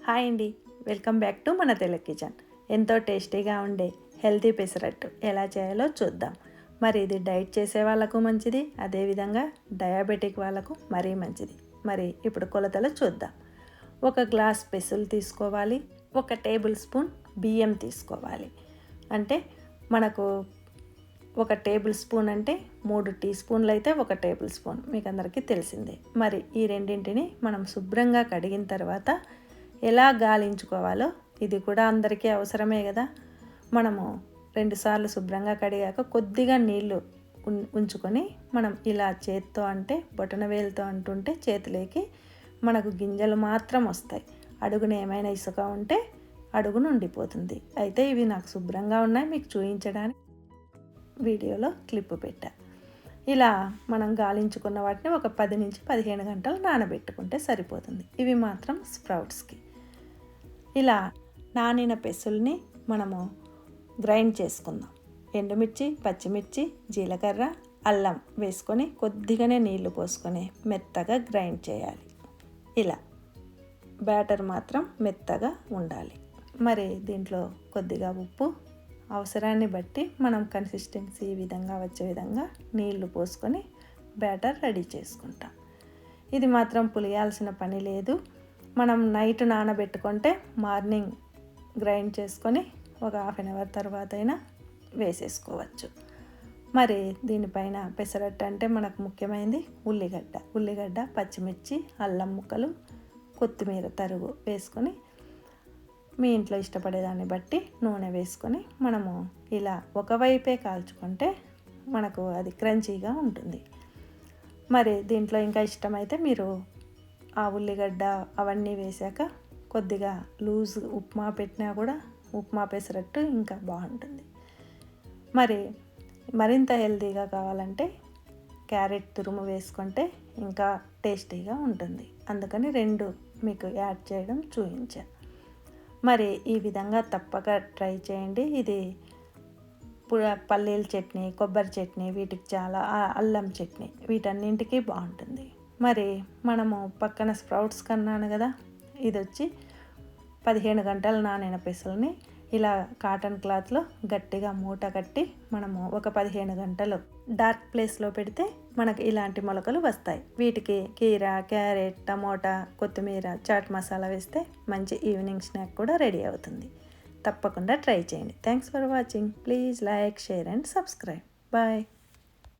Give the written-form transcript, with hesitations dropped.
Hi అండి, welcome back to మన Telugu kitchen. ఎంతో టేస్టీగా ఉండే హెల్తీ పెసరట్టు ఎలా చేయాలో చూద్దాం. మరి ఇది డైట్ చేసే వాళ్ళకు మంచిది, అదేవిధంగా డయాబెటిక్ వాళ్ళకు మరీ మంచిది. మరి ఇప్పుడు కొలతలు చూద్దాం. 1 గ్లాస్ పెసలు తీసుకోవాలి, 1 టేబుల్ స్పూన్ బియ్యం తీసుకోవాలి. అంటే మనకు 1 టేబుల్ స్పూన్ అంటే 3 టీ స్పూన్లు అయితే 1 టేబుల్ స్పూన్, మీకు అందరికీ తెలిసిందే. మరి ఈ రెండింటిని మనం శుభ్రంగా కడిగిన తర్వాత ఎలా గాలించుకోవాలో ఇది కూడా అందరికీ అవసరమే కదా. మనము 2 సార్లు శుభ్రంగా కడిగాక కొద్దిగా నీళ్లు ఉంచుకొని మనం ఇలా చేత్తో అంటే బొటనవేలుతో అంటుంటే చేతిలోకి మనకు గింజలు మాత్రం వస్తాయి. అడుగున ఏమైనా ఇసుక ఉంటే అడుగును ఉండిపోతుంది. అయితే ఇవి నాకు శుభ్రంగా ఉన్నాయి, మీకు చూపించడానికి వీడియోలో క్లిప్ పెట్టా. ఇలా మనం గాలించుకున్న వాటిని ఒక 10 నుంచి 15 గంటలు నానబెట్టుకుంటే సరిపోతుంది. ఇవి మాత్రం స్ప్రౌట్స్కి. ఇలా నానిన పెసల్ని మనము గ్రైండ్ చేసుకుందాం. ఎండుమిర్చి, పచ్చిమిర్చి, జీలకర్ర, అల్లం వేసుకొని కొద్దిగానే నీళ్లు పోసుకొని మెత్తగా గ్రైండ్ చేయాలి. ఇలా బ్యాటర్ మాత్రం మెత్తగా ఉండాలి. మరి దీంట్లో కొద్దిగా ఉప్పు, అవసరాన్ని బట్టి మనం కన్సిస్టెన్సీ ఈ విధంగా వచ్చే విధంగా నీళ్లు పోసుకొని బ్యాటర్ రెడీ చేసుకుంటాం. ఇది మాత్రం పులియాల్సిన పని లేదు. మనం నైట్ నానబెట్టుకుంటే మార్నింగ్ గ్రైండ్ చేసుకొని ఒక హాఫ్ అన్ అవర్ తర్వాత అయినా వేసేసుకోవచ్చు. మరి దీనిపైన పెసరట్టు అంటే మనకు ముఖ్యమైనది ఉల్లిగడ్డ, పచ్చిమిర్చి, అల్లం ముక్కలు, కొత్తిమీర తరుగు వేసుకొని మీ ఇంట్లో ఇష్టపడేదాన్ని బట్టి నూనె వేసుకొని మనము ఇలా ఒకవైపే కాల్చుకుంటే మనకు అది క్రంచీగా ఉంటుంది. మరి దీంట్లో ఇంకా ఇష్టమైతే మీరు ఆ ఉల్లిగడ్డ అవన్నీ వేసాక కొద్దిగా లూజ్ ఉప్మా పెట్టినా కూడా ఉప్మా పెసరట్టు ఇంకా బాగుంటుంది. మరి మరింత హెల్తీగా కావాలంటే క్యారెట్ తురుము వేసుకుంటే ఇంకా టేస్టీగా ఉంటుంది. అందుకని 2 మీకు యాడ్ చేయడం చూపించా. మరి ఈ విధంగా తప్పక ట్రై చేయండి. ఇది పల్లీల చట్నీ, కొబ్బరి చట్నీ, వీటికి చాలా అల్లం చట్నీ, వీటన్నింటికి బాగుంటుంది. మరి మనము పక్కన స్ప్రౌట్స్ కన్నాను కదా, ఇది వచ్చి 15 గంటలు నానిన పెసల్ని ఇలా కాటన్ క్లాత్లో గట్టిగా మూట కట్టి మనము ఒక 15 గంటలు డార్క్ ప్లేస్లో పెడితే మనకి ఇలాంటి మొలకలు వస్తాయి. వీటికి కీర, క్యారెట్, టమోటా, కొత్తిమీర, చాట్ మసాలా వేస్తే మంచి ఈవినింగ్ స్నాక్ కూడా రెడీ అవుతుంది. తప్పకుండా ట్రై చేయండి. Thanks for watching. Please like, share and subscribe. Bye.